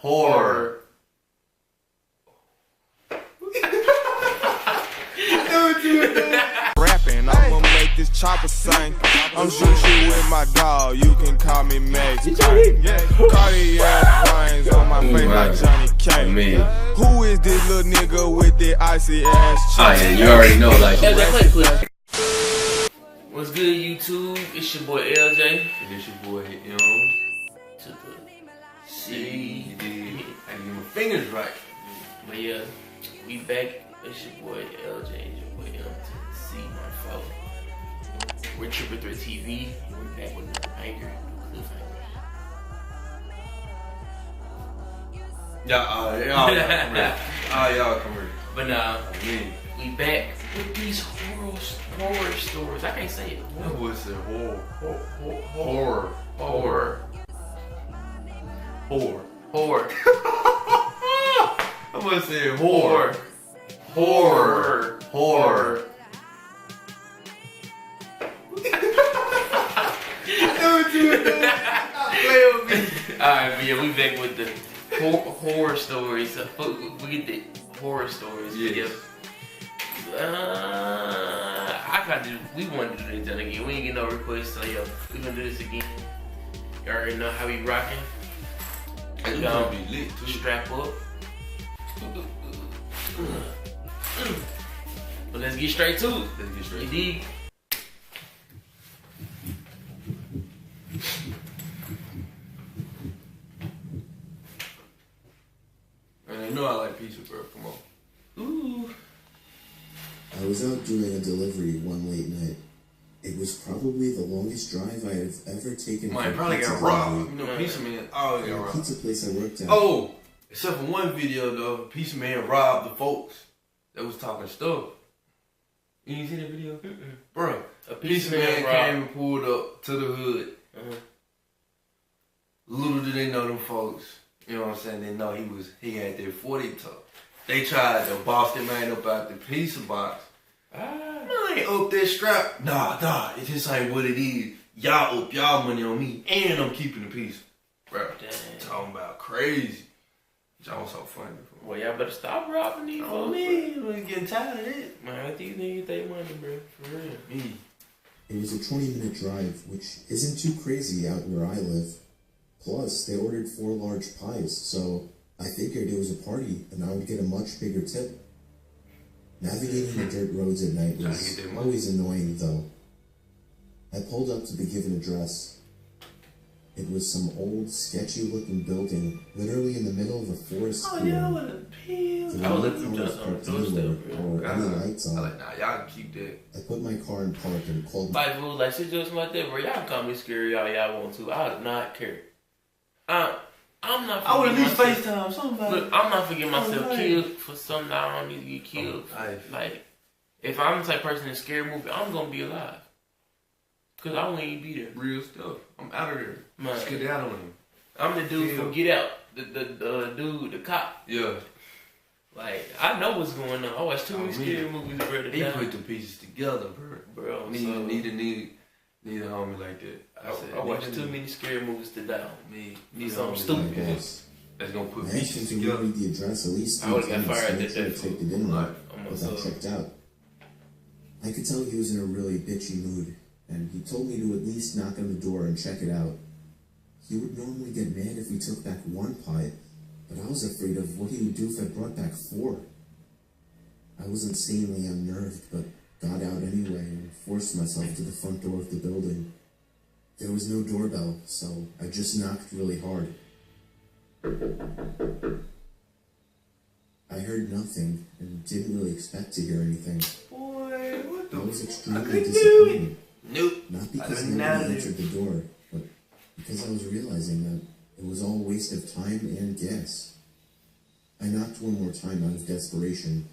Horror. Rapping, I'm gonna make this chopper sing. I'm shooting with my dog, you can call me Max. Cardiac brains on my face like Johnny K. Who is this little nigga with the icy ass Oh yeah, you already know like. What's good, YouTube? It's your boy LJ. And it's your boy to the C. I get my fingers right. But yeah, we back. It's your boy LJ. It's your boy M to the C, my fault. We're Triple Threat TV. We're back with another banger. Y'all come here. But we back with these horror stories. I can't say it. That was a horror. I must say horror. Alright, but yeah, we back with the horror stories. We get the horror stories. Yes. We want to do this again. We ain't get no requests, so yo, we gonna do this again. You already know how we rocking. It's gonna be lit too. Strap up. But let's get straight to it. You dig? And you know I like pizza, bro. Come on. Ooh. I was out doing a delivery one late night. It was probably the longest drive I have ever taken. Might probably got robbed. You know, Pizza Man always got robbed. Pizza place I worked at. Oh, except for one video though, Pizza Man robbed the folks that was talking stuff. You ain't seen that video? Bro, a Pizza Man came and pulled up to the hood. Little did they know them folks. You know what I'm saying? They know he had their 40 top. They tried to boss the man up out the pizza box. I ain't up that strap. Nah, it just ain't what it is. Y'all up y'all money on me, and I'm keeping the pizza. Bro, talking about crazy. Y'all so funny. Well, y'all better stop robbing these folks. Man, we're getting tired of it. Man, these niggas they money, bro. For real. Me. It was a 20-minute drive, which isn't too crazy out where I live. Plus, they ordered 4 large pies, so I figured it was a party and I would get a much bigger tip. Navigating the dirt roads at night was always annoying, though. I pulled up to the given address. It was some old, sketchy-looking building, literally in the middle of a forest clearing. I would let them just on the doorstep, or any lights on. I like, nah, y'all can keep that. I put my car in park and called. Like situations like that, bro. Y'all can call me scary y'all want to. I do not care. I'm not. I would at least FaceTime somebody. Look, I'm not forgetting myself killed for something I don't need to get killed. Like, if I'm the type of person in a scary movie, I'm gonna be alive. Cause I won't even be there. Real stuff. I'm out of there. Man. Just get out on him. I'm the dude from Get Out. The dude, the cop. Yeah. Like, I know what's going on. I watched too many scary movies, bro. He put the pieces together, bro. Need a homie like that. I watched too many scary movies to die on. Need something stupid. That's gonna put pieces together. I the address at least 3 times to make sure to take the dinner but I checked out. I could tell he was in a really bitchy mood, and he told me to at least knock on the door and check it out. He would normally get mad if we took back 1 pie, but I was afraid of what he would do if I brought back 4. I was insanely unnerved, but got out anyway and forced myself to the front door of the building. There was no doorbell, so I just knocked really hard. I heard nothing and didn't really expect to hear anything. Boy, what the? I was extremely disappointed. Nope. Not because nobody answered the door, but because I was realizing that it was all a waste of time and gas. I knocked one more time out of desperation.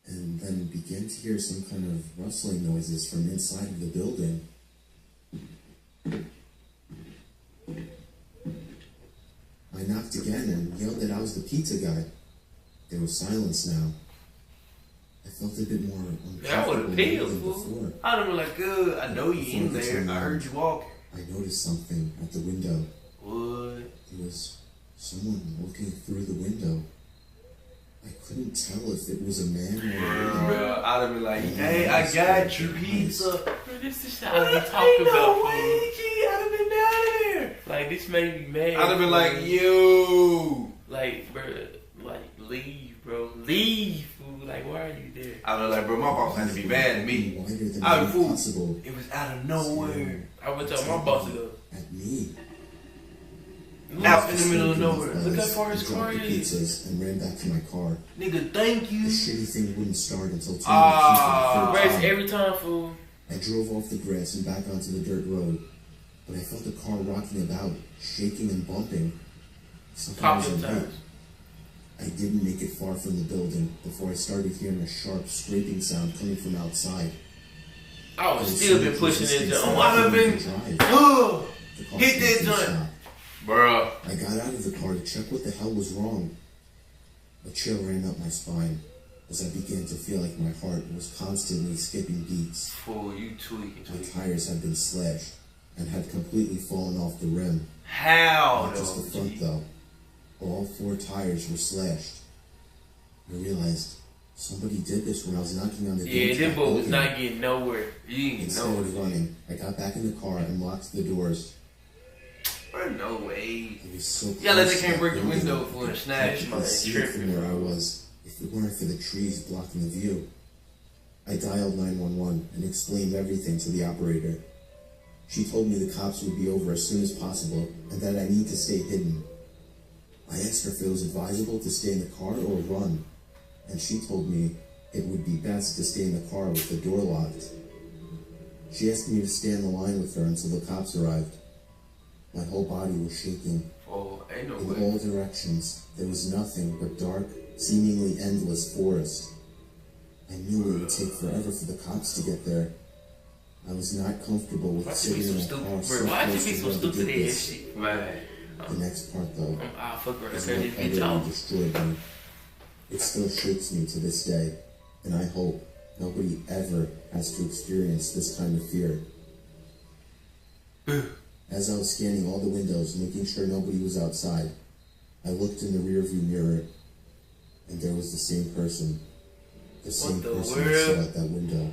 And then began to hear some kind of rustling noises from inside of the building. I knocked again and yelled that I was the pizza guy. There was silence now. I felt a bit more uncomfortable than before. I don't know, like, good. I know you in there. I heard you walking. I noticed something at the window. was someone looking through the window. I couldn't tell if it was a man or a woman. Bro, I'd have been like, hey, I got you pizza. Bro, this is shit I be talking about, way, G. I'd have been down there. Like, this made me mad. I'd have been like, yo. Like, bro, like, leave, bro. Leave, fool. Like, why are you there? I'd be like, bro, my boss had to be mad at me. I'd be fool. It was out of nowhere. I would tell my boss to go. At me. Out in the middle of nowhere. Look how far his car is. Pizzas and ran back to my car. Nigga, thank you. The shitty thing wouldn't start until 2 Race every time, fool. I drove off the grass and back onto the dirt road, but I felt the car rocking about, shaking and bumping. Something was right. I didn't make it far from the building before I started hearing a sharp scraping sound coming from outside. I would still been pushing it. I'd have been. Hit that joint. Bruh. I got out of the car to check what the hell was wrong. A chill ran up my spine as I began to feel like my heart was constantly skipping beats. Fool, you tweaking. My tires had been slashed and had completely fallen off the rim. How? Not just the front though. All 4 tires were slashed. I realized somebody did this when I was knocking on the door. Yeah, this boy was not getting nowhere. Instead of running, I got back in the car and locked the doors. No way. It was so close. Yeah, like they can't break the window for a snatch. I could see it from where I was, if it weren't for the trees blocking the view. I dialed 911 and explained everything to the operator. She told me the cops would be over as soon as possible and that I need to stay hidden. I asked her if it was advisable to stay in the car or run, and she told me it would be best to stay in the car with the door locked. She asked me to stay on the line with her until the cops arrived. My whole body was shaking. Oh, ain't no In way. all directions, there was nothing but dark, seemingly endless forest. I knew it would take forever for the cops to get there. I was not comfortable with sitting in a car so close to where they did this. The next part, though, is what utterly destroyed me. It still shakes me to this day, and I hope nobody ever has to experience this kind of fear. As I was scanning all the windows, making sure nobody was outside, I looked in the rearview mirror, and there was the same person. The same person I saw at that window.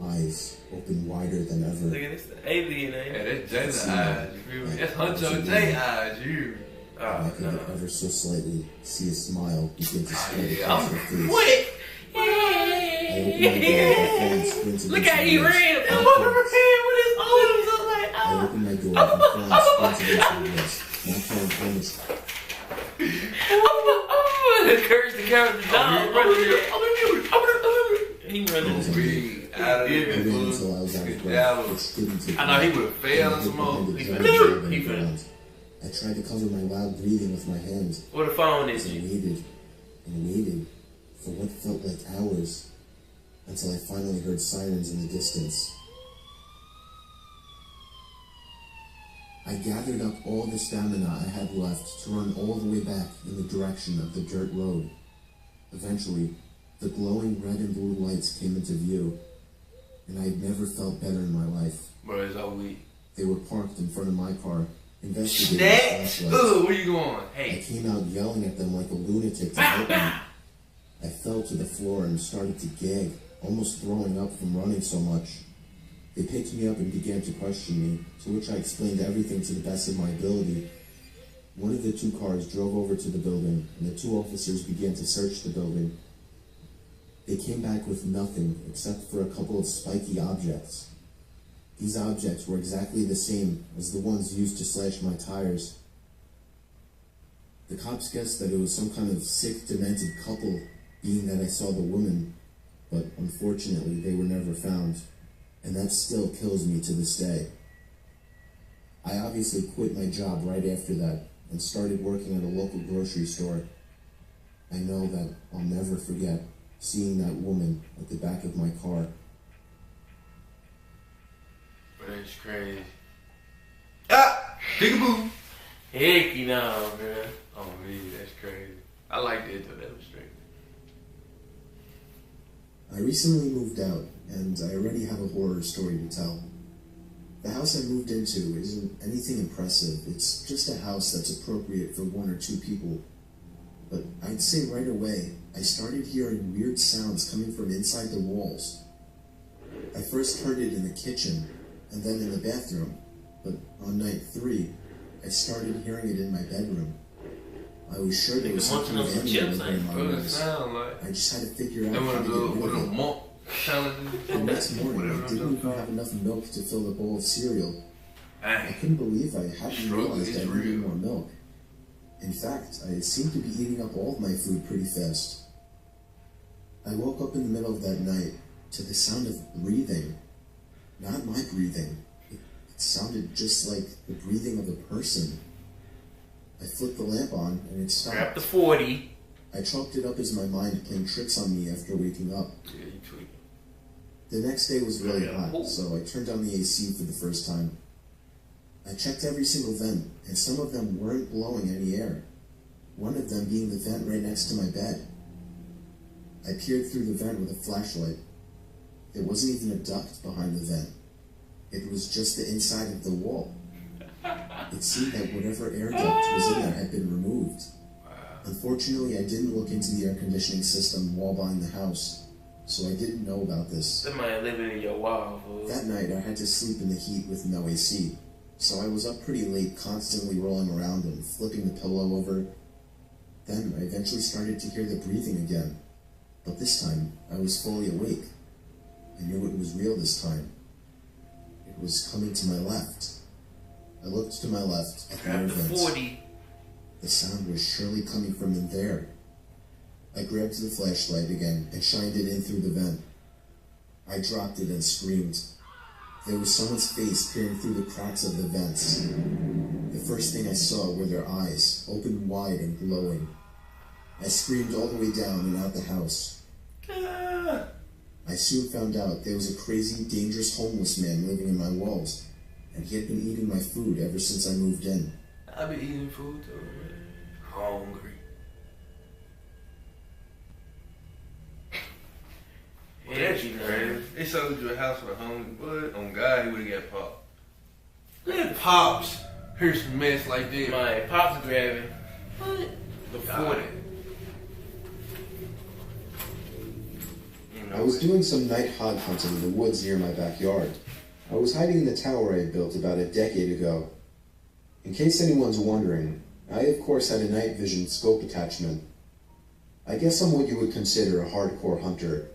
Eyes open wider than ever. Look at this alien, eh? Yeah, that's Jay's eyes. That's Huncho Jay's eyes, you. I could ever so slightly see a smile begin to spread across her face. What? Look how he ran. I opened my door and sprinted into the my phone promised. Encourage the character down. He running. Out of here. Until I was out of breath. I know he would have failed in some more. I tried to cover my loud breathing with my hands. What the phone is? I waited and waited for what felt like hours until I finally heard sirens in the distance. I gathered up all the stamina I had left to run all the way back in the direction of the dirt road. Eventually, the glowing red and blue lights came into view, and I had never felt better in my life. Bro, it's all weak. They were parked in front of my car, investigating Snatch! Ugh, where you going? Hey. I came out yelling at them like a lunatic to help me. I fell to the floor and started to gag, almost throwing up from running so much. They picked me up and began to question me, to which I explained everything to the best of my ability. One of the 2 cars drove over to the building, and the 2 officers began to search the building. They came back with nothing except for a couple of spiky objects. These objects were exactly the same as the ones used to slash my tires. The cops guessed that it was some kind of sick, demented couple, being that I saw the woman, but unfortunately they were never found, and that still kills me to this day. I obviously quit my job right after that and started working at a local grocery store. I know that I'll never forget seeing that woman at the back of my car. That's crazy. Ah! Dig-a-boo! Heck, you know, man. Oh, man, that's crazy. I like that, though. That was straight. I recently moved out, and I already have a horror story to tell. The house I moved into isn't anything impressive. It's just a house that's appropriate for 1 or 2 people. But I'd say right away, I started hearing weird sounds coming from inside the walls. I first heard it in the kitchen, and then in the bathroom, but on night 3, I started hearing it in my bedroom. I was sure there was something animal in my rooms. I just had to figure out how to get rid of it. The next morning, I didn't even have enough milk to fill the bowl of cereal. I couldn't believe I hadn't realized I needed more milk. In fact, I seemed to be eating up all of my food pretty fast. I woke up in the middle of that night to the sound of breathing. Not my breathing. It sounded just like the breathing of a person. I flipped the lamp on and it stopped. Grab the 40. I chalked it up as my mind playing tricks on me after waking up. Yeah, you tweet. The next day was really hot, so I turned on the AC for the first time. I checked every single vent, and some of them weren't blowing any air. One of them being the vent right next to my bed. I peered through the vent with a flashlight. There wasn't even a duct behind the vent. It was just the inside of the wall. It seemed that whatever air duct was in there had been removed. Unfortunately, I didn't look into the air conditioning system while buying the house, so I didn't know about this. Somebody living in your wall, fool. That night, I had to sleep in the heat with no AC, so I was up pretty late, constantly rolling around and flipping the pillow over. Then I eventually started to hear the breathing again, but this time I was fully awake. I knew it was real this time. It was coming to my left. I looked to my left at the air vents. 40. The sound was surely coming from in there. I grabbed the flashlight again and shined it in through the vent. I dropped it and screamed. There was someone's face peering through the cracks of the vents. The first thing I saw were their eyes, open wide and glowing. I screamed all the way down and out the house. I soon found out there was a crazy, dangerous homeless man living in my walls, and he had been eating my food ever since I moved in. I be eating food too, man. Hungry. Well, that's crazy. They sold you a house with a hungry bud. On God, he would have got popped. Let Pops hear some mess like that. My Pops grabbing. What? The 40. I was doing some night hog hunting in the woods near my backyard. I was hiding in the tower I built about a decade ago. In case anyone's wondering, I of course had a night vision scope attachment. I guess I'm what you would consider a hardcore hunter.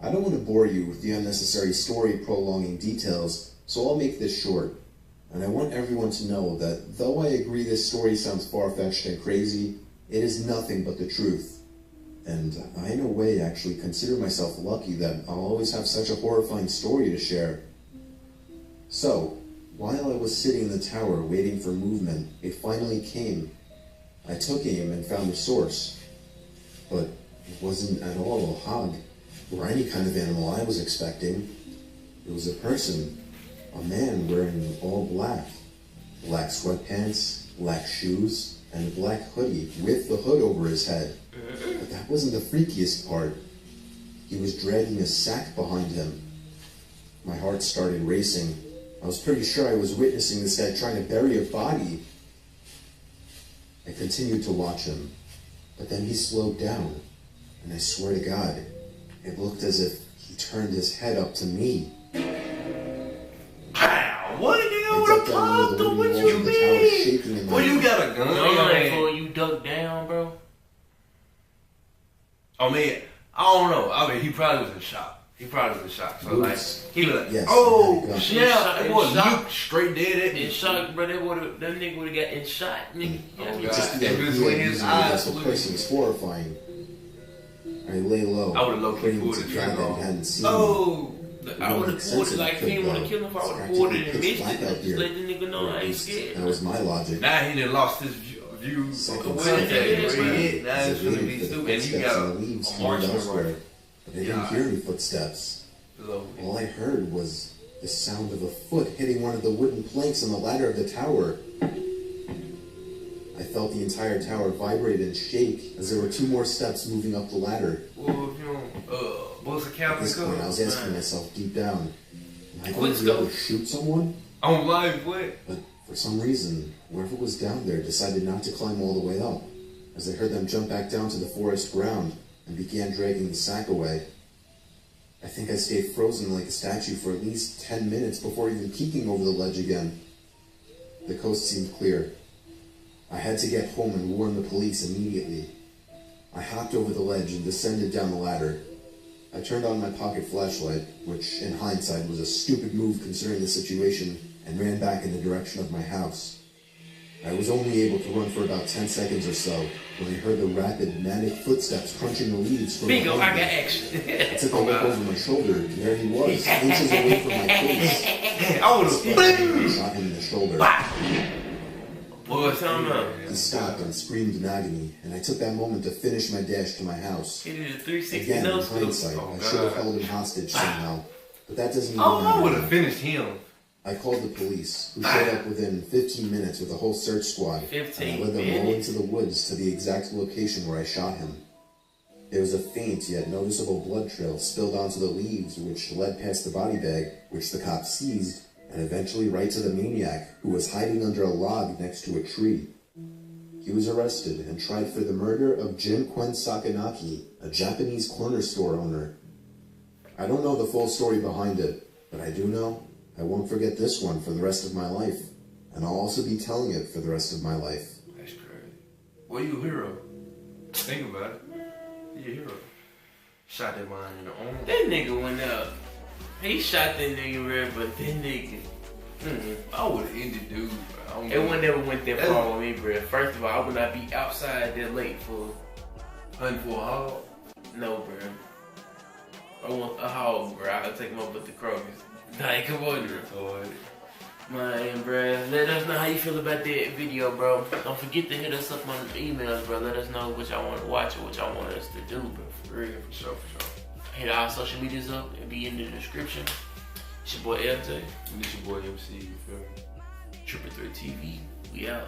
I don't want to bore you with the unnecessary story-prolonging details, so I'll make this short. And I want everyone to know that though I agree this story sounds far-fetched and crazy, it is nothing but the truth. And I in a way actually consider myself lucky that I'll always have such a horrifying story to share. So, while I was sitting in the tower waiting for movement, it finally came. I took aim and found the source. But it wasn't at all a hog, or any kind of animal I was expecting. It was a person, a man wearing all black. Black sweatpants, black shoes, and a black hoodie with the hood over his head. But that wasn't the freakiest part. He was dragging a sack behind him. My heart started racing. I was pretty sure I was witnessing this guy trying to bury a body. I continued to watch him, but then he slowed down, and I swear to God, it looked as if he turned his head up to me. Wow, what did you know with a pop? What you mean? Well, you got a gun? No, you ducked down, bro. I mean, I don't know. I mean, he probably was in shock. So like, he was like, yes, oh, yeah, it was Luke straight dead. In shock, bro. That nigga would have got in shot, nigga. Oh, God. Just the idea of as a person was horrifying. I lay low. I would have low-key pulled the trigger. Oh, I would have pulled it like if he didn't want to kill him. If I would have pulled it and missed it, just let the nigga know I ain't scared. That was my logic. Now he done lost his view. Now he's gonna be stupid. And you got a marksman right. But I didn't hear any footsteps. All I heard was the sound of a foot hitting one of the wooden planks on the ladder of the tower. I felt the entire tower vibrate and shake as there were 2 more steps moving up the ladder. Well, if you don't, what's the count? At this point, I was asking myself deep down, Am I going to be able to shoot someone? On live, what? But for some reason, whoever was down there decided not to climb all the way up, as I heard them jump back down to the forest ground and began dragging the sack away. I think I stayed frozen like a statue for at least 10 minutes before even peeking over the ledge again. The coast seemed clear. I had to get home and warn the police immediately. I hopped over the ledge and descended down the ladder. I turned on my pocket flashlight, which in hindsight was a stupid move considering the situation, and ran back in the direction of my house. I was only able to run for about 10 seconds or so when I heard the rapid, manic footsteps crunching the leaves from Bingo, I behind got me. action. I took a look over my shoulder, and there he was, inches away from my face. I would've Shot him in the shoulder. Boy, tell him up. He stopped and screamed in agony, and I took that moment to finish my dash to my house. He did a 360 Again, no in scoop. hindsight, I should have held him hostage somehow, but that doesn't even Oh, I matter. would have finished him. I called the police, who showed up within 15 minutes with a whole search squad, and I 15 led them all minutes? into the woods to the exact location where I shot him. There was a faint yet noticeable blood trail spilled onto the leaves, which led past the body bag, which the cops seized, and eventually right to the maniac, who was hiding under a log next to a tree. He was arrested and tried for the murder of Jin Quen Sakanaki, a Japanese corner store owner. I don't know the full story behind it, but I do know I won't forget this one for the rest of my life, and I'll also be telling it for the rest of my life. That's crazy. Well, you a hero. Think about it. You a hero. Shot that man in the arm. That nigga went up. He shot that nigga red, but that nigga. I would have ended dude, bro. It would never went that far with me, bro. First of all, I would not be outside that late for hunting for a hog. no, bro. I want a hog, bro. I'll take him up with the Krogers. Like, come on, bro. Man, bro, let us know how you feel about that video, bro. Don't forget to hit us up on emails, bro. Let us know what y'all want to watch or what y'all want us to do, bro. For real, for sure, for sure. Hit our social medias up and be in the description. It's your boy LJ. And this your boy MC, you feel me? Triple 3 TV. We out.